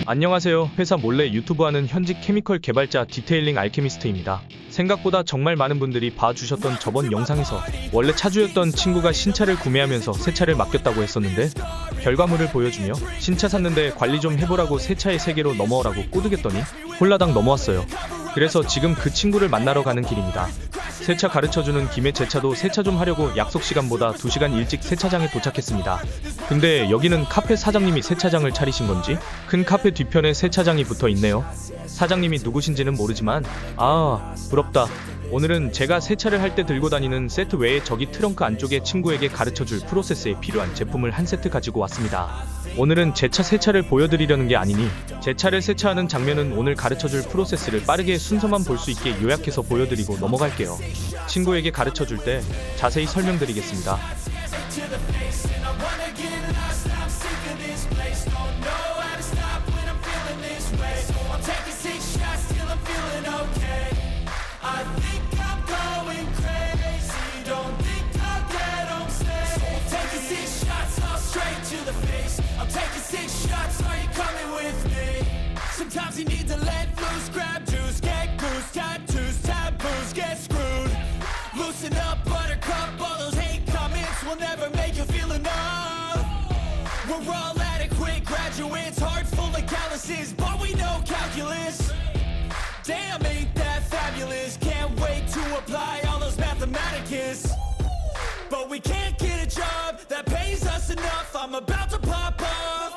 안녕하세요. 회사 몰래 유튜브하는 현직 케미컬 개발자 디테일링 알케미스트입니다. 생각보다 정말 많은 분들이 봐주셨던 저번 영상에서 원래 차주였던 친구가 신차를 구매하면서 새차를 맡겼다고 했었는데 결과물을 보여주며 신차 샀는데 관리 좀 해보라고 새차의 세계로 넘어오라고 꼬드겼더니 홀라당 넘어왔어요. 그래서 지금 그 친구를 만나러 가는 길입니다. 세차 가르쳐주는 김에 제 차도 세차 좀 하려고 약속 시간보다 2시간 일찍 세차장에 도착했습니다. 근데 여기는 카페 사장님이 세차장을 차리신 건지 큰 카페 뒤편에 세차장이 붙어 있네요. 사장님이 누구신지는 모르지만 부럽다. 오늘은 제가 세차를 할 때 들고 다니는 세트 외에 저기 트렁크 안쪽에 친구에게 가르쳐줄 프로세스에 필요한 제품을 한 세트 가지고 왔습니다. 오늘은 제 차 세차를 보여드리려는 게 아니니 제 차를 세차하는 장면은 오늘 가르쳐줄 프로세스를 빠르게 순서만 볼 수 있게 요약해서 보여드리고 넘어갈게요. 친구에게 가르쳐줄 때 자세히 설명드리겠습니다. Sometimes you need to let loose, grab juice, get goose, tattoos, taboos, get screwed. Loosen up, buttercup, all those hate comments will never make you feel enough. We're all adequate graduates, heart full of calluses, but we know calculus. Damn, ain't that fabulous? Can't wait to apply all those mathematicus. But we can't get a job that pays us enough. I'm about to pop off.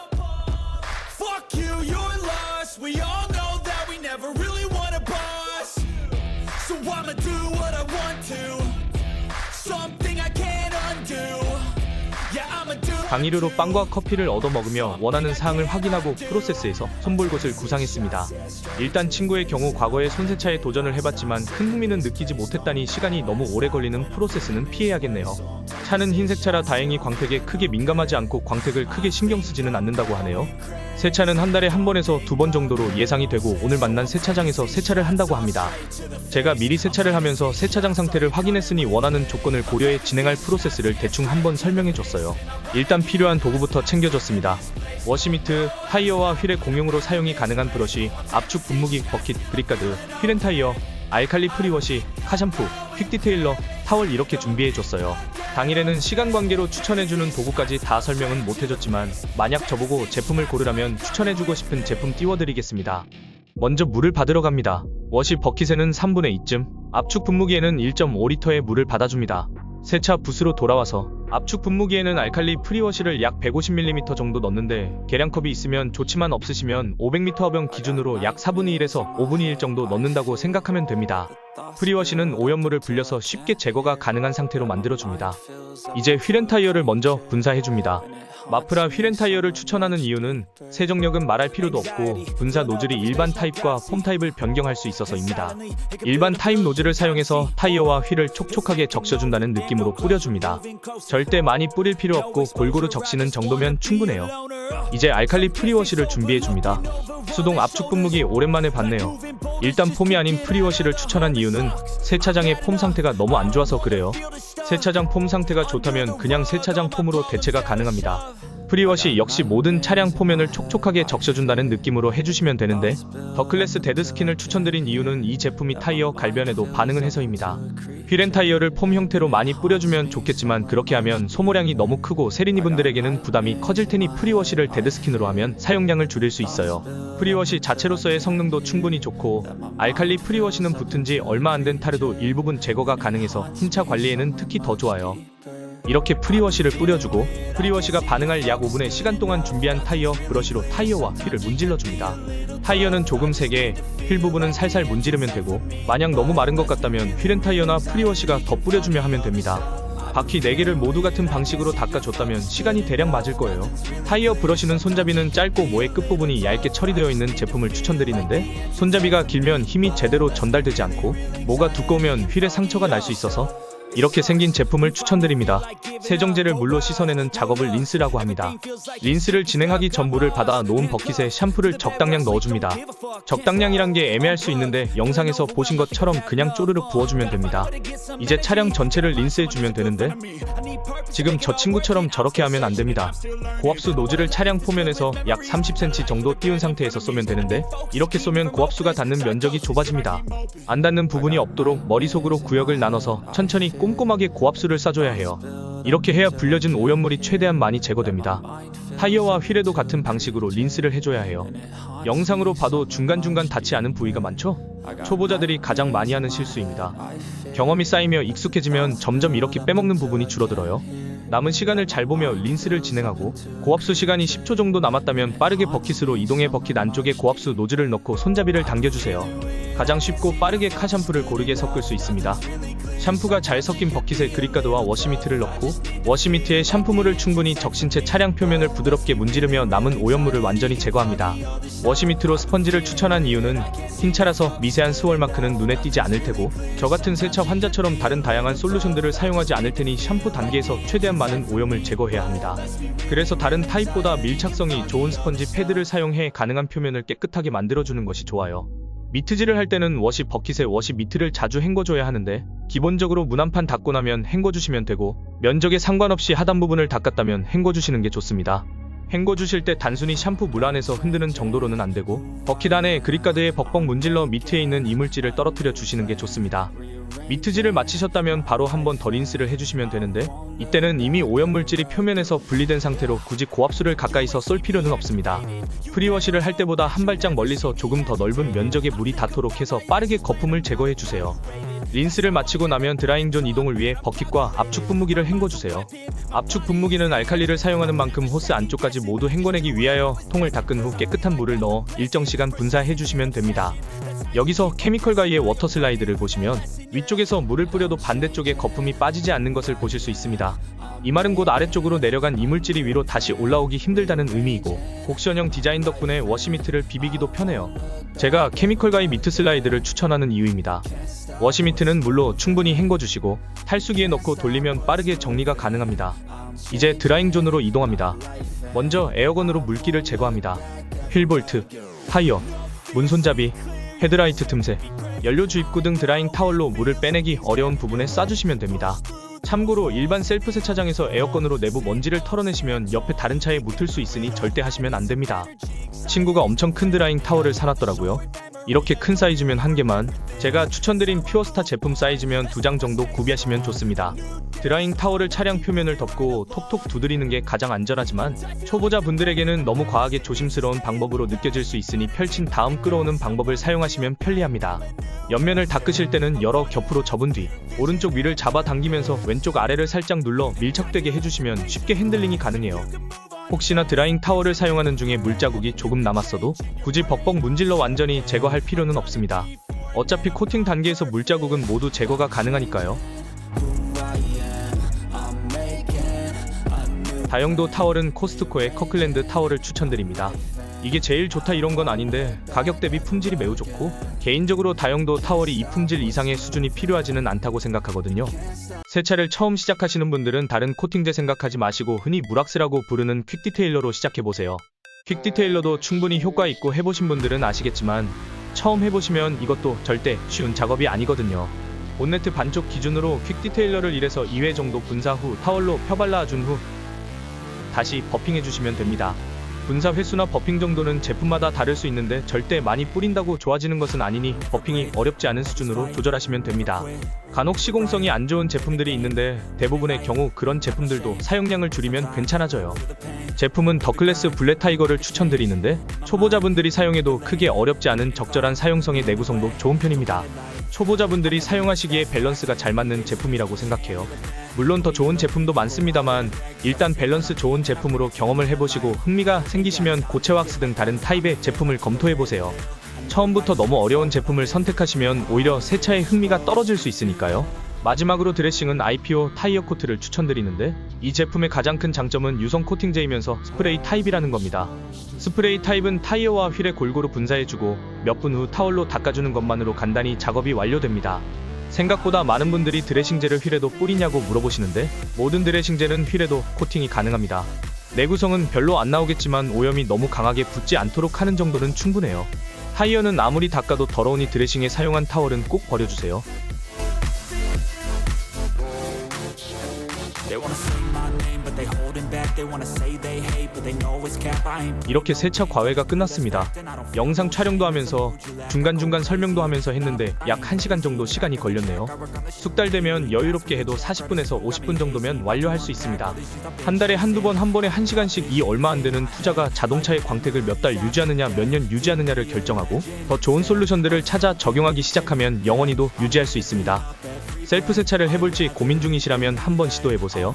Fuck you, you're lost. We all know that we never really want a boss. So I'ma do what I want to. Something I can't undo. Yeah, I'ma do. 강의료로 빵과 커피를 얻어먹으며 원하는 사항을 확인하고 프로세스에서 손볼 곳을 구상했습니다. 일단 친구의 경우 과거에 손세차에 도전을 해봤지만 큰 흥미는 느끼지 못했다니 시간이 너무 오래 걸리는 프로세스는 피해야겠네요. 차는 흰색 차라 다행히 광택에 크게 민감하지 않고 광택을 크게 신경 쓰지는 않는다고 하네요. 세차는 한 달에 한 번에서 2번 정도로 예상이 되고 오늘 만난 세차장에서 세차를 한다고 합니다. 제가 미리 세차를 하면서 세차장 상태를 확인했으니 원하는 조건을 고려해 진행할 프로세스를 대충 한번 설명해줬어요. 일단 필요한 도구부터 챙겨줬습니다. 워시미트, 타이어와 휠의 공용으로 사용이 가능한 브러쉬, 압축 분무기, 버킷, 그립가드, 휠앤타이어, 알칼리 프리워시, 카샴푸, 퀵디테일러, 타월 이렇게 준비해줬어요. 당일에는 시간 관계로 추천해주는 도구까지 다 설명은 못해줬지만 만약 저보고 제품을 고르라면 추천해주고 싶은 제품 띄워드리겠습니다. 먼저 물을 받으러 갑니다. 워시 버킷에는 3분의 2쯤, 압축 분무기에는 1.5리터의 물을 받아줍니다. 세차 붓으로 돌아와서 압축 분무기에는 알칼리 프리워시를 약 150ml 정도 넣는데 계량컵이 있으면 좋지만 없으시면 500ml병 기준으로 약 4분의 1에서 5분의 1 정도 넣는다고 생각하면 됩니다. 프리워시는 오염물을 불려서 쉽게 제거가 가능한 상태로 만들어줍니다. 이제 휠앤타이어를 먼저 분사해줍니다. 마프라 휠앤타이어를 추천하는 이유는 세정력은 말할 필요도 없고 분사 노즐이 일반 타입과 폼 타입을 변경할 수 있어서입니다. 일반 타입 노즐을 사용해서 타이어와 휠을 촉촉하게 적셔준다는 느낌으로 뿌려줍니다. 절대 많이 뿌릴 필요 없고 골고루 적시는 정도면 충분해요. 이제 알칼리 프리워시를 준비해줍니다. 수동 압축 분무기 오랜만에 봤네요. 일단 폼이 아닌 프리워시를 추천한 이유는 세차장의 폼 상태가 너무 안 좋아서 그래요. 세차장 폼 상태가 좋다면 그냥 세차장 폼으로 대체가 가능합니다. 프리워시 역시 모든 차량 포면을 촉촉하게 적셔준다는 느낌으로 해주시면 되는데 더클래스 데드스킨을 추천드린 이유는 이 제품이 타이어 갈변에도 반응을 해서입니다. 휠앤타이어를 폼 형태로 많이 뿌려주면 좋겠지만 그렇게 하면 소모량이 너무 크고 세리니분들에게는 부담이 커질 테니 프리워시를 데드스킨으로 하면 사용량을 줄일 수 있어요. 프리워시 자체로서의 성능도 충분히 좋고 알칼리 프리워시는 붙은 지 얼마 안 된 타르도 일부분 제거가 가능해서 흰차 관리에는 특히 더 좋아요. 이렇게 프리워시를 뿌려주고 프리워시가 반응할 약 5분의 시간 동안 준비한 타이어 브러쉬로 타이어와 휠을 문질러줍니다. 타이어는 조금 세게, 휠 부분은 살살 문지르면 되고 만약 너무 마른 것 같다면 휠앤타이어나 프리워시가 더 뿌려주며 하면 됩니다. 바퀴 4개를 모두 같은 방식으로 닦아줬다면 시간이 대략 맞을 거예요. 타이어 브러쉬는 손잡이는 짧고 모의 끝부분이 얇게 처리되어 있는 제품을 추천드리는데 손잡이가 길면 힘이 제대로 전달되지 않고 모가 두꺼우면 휠에 상처가 날 수 있어서 이렇게 생긴 제품을 추천드립니다. 세정제를 물로 씻어내는 작업을 린스라고 합니다. 린스를 진행하기 전 물을 받아 놓은 버킷에 샴푸를 적당량 넣어줍니다. 적당량이란 게 애매할 수 있는데 영상에서 보신 것처럼 그냥 쪼르륵 부어주면 됩니다. 이제 차량 전체를 린스해주면 되는데 지금 저 친구처럼 저렇게 하면 안 됩니다. 고압수 노즐을 차량 포면에서 약 30cm 정도 띄운 상태에서 쏘면 되는데 이렇게 쏘면 고압수가 닿는 면적이 좁아집니다. 안 닿는 부분이 없도록 머릿속으로 구역을 나눠서 천천히 꼼꼼하게 고압수를 쏴줘야 해요. 이렇게 해야 불려진 오염물이 최대한 많이 제거됩니다. 타이어와 휠에도 같은 방식으로 린스를 해줘야 해요. 영상으로 봐도 중간중간 닿지 않은 부위가 많죠? 초보자들이 가장 많이 하는 실수입니다. 경험이 쌓이며 익숙해지면 점점 이렇게 빼먹는 부분이 줄어들어요. 남은 시간을 잘 보며 린스를 진행하고 고압수 시간이 10초 정도 남았다면 빠르게 버킷으로 이동해 버킷 안쪽에 고압수 노즐을 넣고 손잡이를 당겨주세요. 가장 쉽고 빠르게 카 샴푸를 고르게 섞을 수 있습니다. 샴푸가 잘 섞인 버킷에 그립가드와 워시미트를 넣고 워시미트에 샴푸물을 충분히 적신 채 차량 표면을 부드럽게 문지르며 남은 오염물을 완전히 제거합니다. 워시미트로 스펀지를 추천한 이유는 흰 차라서 미세한 스월 마크는 눈에 띄지 않을 테고 저 같은 세차 환자처럼 다른 다양한 솔루션들을 사용하지 않을 테니 샴푸 단계에서 최대한 많은 오염을 제거해야 합니다. 그래서 다른 타입보다 밀착성이 좋은 스펀지 패드를 사용해 가능한 표면을 깨끗하게 만들어주는 것이 좋아요. 미트질을 할 때는 워시 버킷에 워시 미트를 자주 헹궈줘야 하는데 기본적으로 문 한 판 닦고 나면 헹궈주시면 되고 면적에 상관없이 하단 부분을 닦았다면 헹궈주시는 게 좋습니다. 헹궈주실 때 단순히 샴푸 물 안에서 흔드는 정도로는 안되고 버킷 안에 그립가드에 벅벅 문질러 미트에 있는 이물질을 떨어뜨려 주시는 게 좋습니다. 미트질을 마치셨다면 바로 한 번 더 린스를 해주시면 되는데 이때는 이미 오염물질이 표면에서 분리된 상태로 굳이 고압수를 가까이서 쏠 필요는 없습니다. 프리워시를 할 때보다 한 발짝 멀리서 조금 더 넓은 면적의 물이 닿도록 해서 빠르게 거품을 제거해주세요. 린스를 마치고 나면 드라잉존 이동을 위해 버킷과 압축 분무기를 헹궈주세요. 압축 분무기는 알칼리를 사용하는 만큼 호스 안쪽까지 모두 헹궈내기 위하여 통을 닦은 후 깨끗한 물을 넣어 일정 시간 분사해주시면 됩니다. 여기서 케미컬 가이의 워터 슬라이드를 보시면 위쪽에서 물을 뿌려도 반대쪽에 거품이 빠지지 않는 것을 보실 수 있습니다. 이 말은 곧 아래쪽으로 내려간 이물질이 위로 다시 올라오기 힘들다는 의미이고 옥션형 디자인 덕분에 워시미트를 비비기도 편해요. 제가 케미컬 가이 미트 슬라이드를 추천하는 이유입니다. 워시미트는 물로 충분히 헹궈주시고 탈수기에 넣고 돌리면 빠르게 정리가 가능합니다. 이제 드라잉존으로 이동합니다. 먼저 에어건으로 물기를 제거합니다. 휠볼트, 타이어, 문손잡이, 헤드라이트 틈새, 연료 주입구 등 드라잉 타월로 물을 빼내기 어려운 부분에 쏴주시면 됩니다. 참고로 일반 셀프 세차장에서 에어건으로 내부 먼지를 털어내시면 옆에 다른 차에 묻을 수 있으니 절대 하시면 안 됩니다. 친구가 엄청 큰 드라잉 타월을 사놨더라고요. 이렇게 큰 사이즈면 한 개만, 제가 추천드린 퓨어스타 제품 사이즈면 2장 정도 구비하시면 좋습니다. 드라잉 타월을 차량 표면을 덮고 톡톡 두드리는 게 가장 안전하지만 초보자 분들에게는 너무 과하게 조심스러운 방법으로 느껴질 수 있으니 펼친 다음 끌어오는 방법을 사용하시면 편리합니다. 옆면을 닦으실 때는 여러 겹으로 접은 뒤 오른쪽 위를 잡아 당기면서 왼쪽 아래를 살짝 눌러 밀착되게 해주시면 쉽게 핸들링이 가능해요. 혹시나 드라잉 타월을 사용하는 중에 물자국이 조금 남았어도 굳이 벅벅 문질러 완전히 제거할 필요는 없습니다. 어차피 코팅 단계에서 물자국은 모두 제거가 가능하니까요. 다용도 타월은 코스트코의 커클랜드 타월을 추천드립니다. 이게 제일 좋다 이런 건 아닌데 가격 대비 품질이 매우 좋고 개인적으로 다용도 타월이 이 품질 이상의 수준이 필요하지는 않다고 생각하거든요. 세차를 처음 시작하시는 분들은 다른 코팅제 생각하지 마시고 흔히 물왁스라고 부르는 퀵 디테일러로 시작해보세요. 퀵 디테일러도 충분히 효과 있고 해보신 분들은 아시겠지만 처음 해보시면 이것도 절대 쉬운 작업이 아니거든요. 본네트 반쪽 기준으로 퀵 디테일러를 1에서 2회 정도 분사 후 타월로 펴발라준 후 다시 버핑해주시면 됩니다. 분사 횟수나 버핑 정도는 제품마다 다를 수 있는데 절대 많이 뿌린다고 좋아지는 것은 아니니 버핑이 어렵지 않은 수준으로 조절하시면 됩니다. 간혹 시공성이 안 좋은 제품들이 있는데 대부분의 경우 그런 제품들도 사용량을 줄이면 괜찮아져요. 제품은 더클래스 블랙 타이거를 추천드리는데 초보자분들이 사용해도 크게 어렵지 않은 적절한 사용성의 내구성도 좋은 편입니다. 초보자분들이 사용하시기에 밸런스가 잘 맞는 제품이라고 생각해요. 물론 더 좋은 제품도 많습니다만 일단 밸런스 좋은 제품으로 경험을 해보시고 흥미가 생기시면 고체 왁스 등 다른 타입의 제품을 검토해보세요. 처음부터 너무 어려운 제품을 선택하시면 오히려 세차의 흥미가 떨어질 수 있으니까요. 마지막으로 드레싱은 IPO 타이어 코트를 추천드리는데 이 제품의 가장 큰 장점은 유성 코팅제이면서 스프레이 타입이라는 겁니다. 스프레이 타입은 타이어와 휠에 골고루 분사해주고 몇 분 후 타월로 닦아주는 것만으로 간단히 작업이 완료됩니다. 생각보다 많은 분들이 드레싱젤을 휠에도 뿌리냐고 물어보시는데 모든 드레싱젤은 휠에도 코팅이 가능합니다. 내구성은 별로 안 나오겠지만 오염이 너무 강하게 붙지 않도록 하는 정도는 충분해요. 타이어는 아무리 닦아도 더러우니 드레싱에 사용한 타월은 꼭 버려주세요. 이렇게 세차 과외가 끝났습니다. 영상 촬영도 하면서 중간중간 설명도 하면서 했는데 약 1시간 정도 시간이 걸렸네요. 숙달되면 여유롭게 해도 40분에서 50분 정도면 완료할 수 있습니다. 한 달에 한두 번 한 번에 1시간씩 이 얼마 안 되는 투자가 자동차의 광택을 몇 달 유지하느냐 몇 년 유지하느냐를 결정하고 더 좋은 솔루션들을 찾아 적용하기 시작하면 영원히도 유지할 수 있습니다. 셀프 세차를 해볼지 고민 중이시라면 한번 시도해보세요.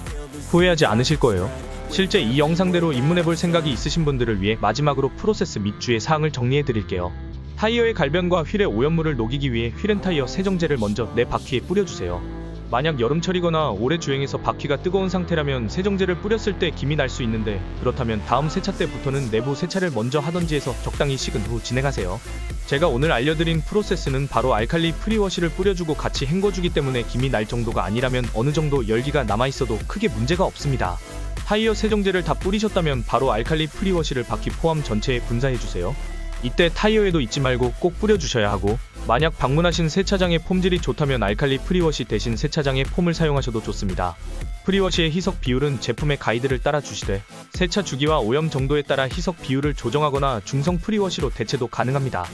후회하지 않으실 거예요. 실제 이 영상대로 입문해볼 생각이 있으신 분들을 위해 마지막으로 프로세스 및 주의 사항을 정리해드릴게요. 타이어의 갈변과 휠의 오염물을 녹이기 위해 휠앤타이어 세정제를 먼저 내 바퀴에 뿌려주세요. 만약 여름철이거나 오래 주행해서 바퀴가 뜨거운 상태라면 세정제를 뿌렸을 때 김이 날 수 있는데 그렇다면 다음 세차 때부터는 내부 세차를 먼저 하던지 해서 적당히 식은 후 진행하세요. 제가 오늘 알려드린 프로세스는 바로 알칼리 프리워시를 뿌려주고 같이 헹궈주기 때문에 김이 날 정도가 아니라면 어느 정도 열기가 남아있어도 크게 문제가 없습니다. 타이어 세정제를 다 뿌리셨다면 바로 알칼리 프리워시를 바퀴 포함 전체에 분사해주세요. 이때 타이어에도 잊지 말고 꼭 뿌려주셔야 하고 만약 방문하신 세차장의 폼질이 좋다면 알칼리 프리워시 대신 세차장의 폼을 사용하셔도 좋습니다. 프리워시의 희석 비율은 제품의 가이드를 따라 주시되 세차 주기와 오염 정도에 따라 희석 비율을 조정하거나 중성 프리워시로 대체도 가능합니다.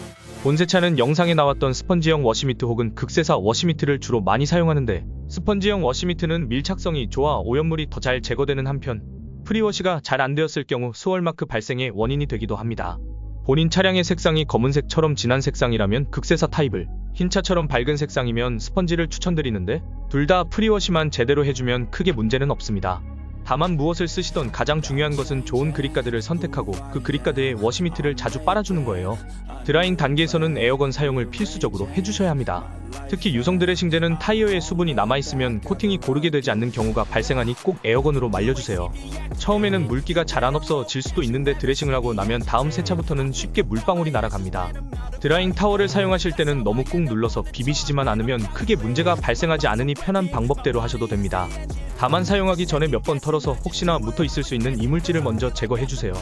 본세차는 영상에 나왔던 스펀지형 워시미트 혹은 극세사 워시미트를 주로 많이 사용하는데 스펀지형 워시미트는 밀착성이 좋아 오염물이 더 잘 제거되는 한편 프리워시가 잘 안 되었을 경우 스월마크 발생의 원인이 되기도 합니다. 본인 차량의 색상이 검은색처럼 진한 색상이라면 극세사 타입을, 흰차처럼 밝은 색상이면 스펀지를 추천드리는데 둘 다 프리워시만 제대로 해주면 크게 문제는 없습니다. 다만 무엇을 쓰시던 가장 중요한 것은 좋은 그립가드를 선택하고 그 그립가드에 워시미트를 자주 빨아주는 거예요. 드라잉 단계에서는 에어건 사용을 필수적으로 해주셔야 합니다. 특히 유성 드레싱제는 타이어에 수분이 남아있으면 코팅이 고르게 되지 않는 경우가 발생하니 꼭 에어건으로 말려주세요. 처음에는 물기가 잘 안 없어질 수도 있는데 드레싱을 하고 나면 다음 세차부터는 쉽게 물방울이 날아갑니다. 드라잉 타월을 사용하실 때는 너무 꾹 눌러서 비비시지만 않으면 크게 문제가 발생하지 않으니 편한 방법대로 하셔도 됩니다. 다만 사용하기 전에 몇 번 털어서 혹시나 묻어 있을 수 있는 이물질을 먼저 제거해주세요.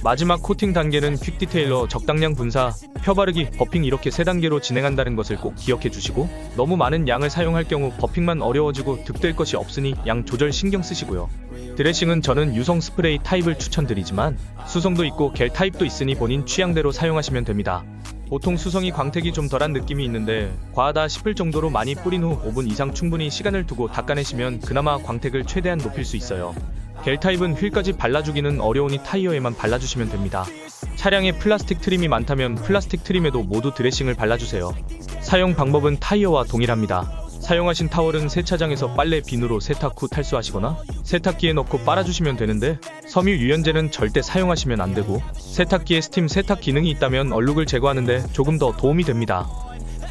마지막 코팅 단계는 퀵 디테일러, 적당량 분사, 펴바르기, 버핑 이렇게 3단계로 진행한다는 것을 꼭 기억해 주시고 너무 많은 양을 사용할 경우 버핑만 어려워지고 득될 것이 없으니 양 조절 신경 쓰시고요. 드레싱은 저는 유성 스프레이 타입을 추천드리지만 수성도 있고 겔 타입도 있으니 본인 취향대로 사용하시면 됩니다. 보통 수성이 광택이 좀 덜한 느낌이 있는데 과하다 싶을 정도로 많이 뿌린 후 5분 이상 충분히 시간을 두고 닦아내시면 그나마 광택을 최대한 높일 수 있어요. 겔 타입은 휠까지 발라주기는 어려우니 타이어에만 발라주시면 됩니다. 차량에 플라스틱 트림이 많다면 플라스틱 트림에도 모두 드레싱을 발라주세요. 사용 방법은 타이어와 동일합니다. 사용하신 타월은 세차장에서 빨래 비누로 세탁 후 탈수하시거나 세탁기에 넣고 빨아주시면 되는데 섬유 유연제는 절대 사용하시면 안되고 세탁기에 스팀 세탁 기능이 있다면 얼룩을 제거하는데 조금 더 도움이 됩니다.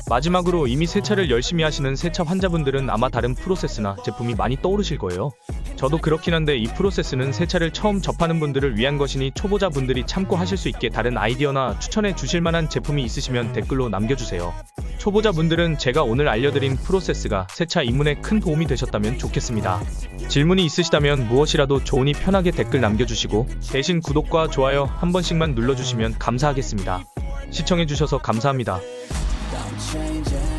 마지막으로 이미 세차를 열심히 하시는 세차 환자분들은 아마 다른 프로세스나 제품이 많이 떠오르실 거예요. 저도 그렇긴 한데 이 프로세스는 세차를 처음 접하는 분들을 위한 것이니 초보자분들이 참고하실 수 있게 다른 아이디어나 추천해 주실 만한 제품이 있으시면 댓글로 남겨주세요. 초보자분들은 제가 오늘 알려드린 프로세스가 세차 입문에 큰 도움이 되셨다면 좋겠습니다. 질문이 있으시다면 무엇이라도 좋으니 편하게 댓글 남겨주시고 대신 구독과 좋아요 한 번씩만 눌러주시면 감사하겠습니다. 시청해주셔서 감사합니다. changing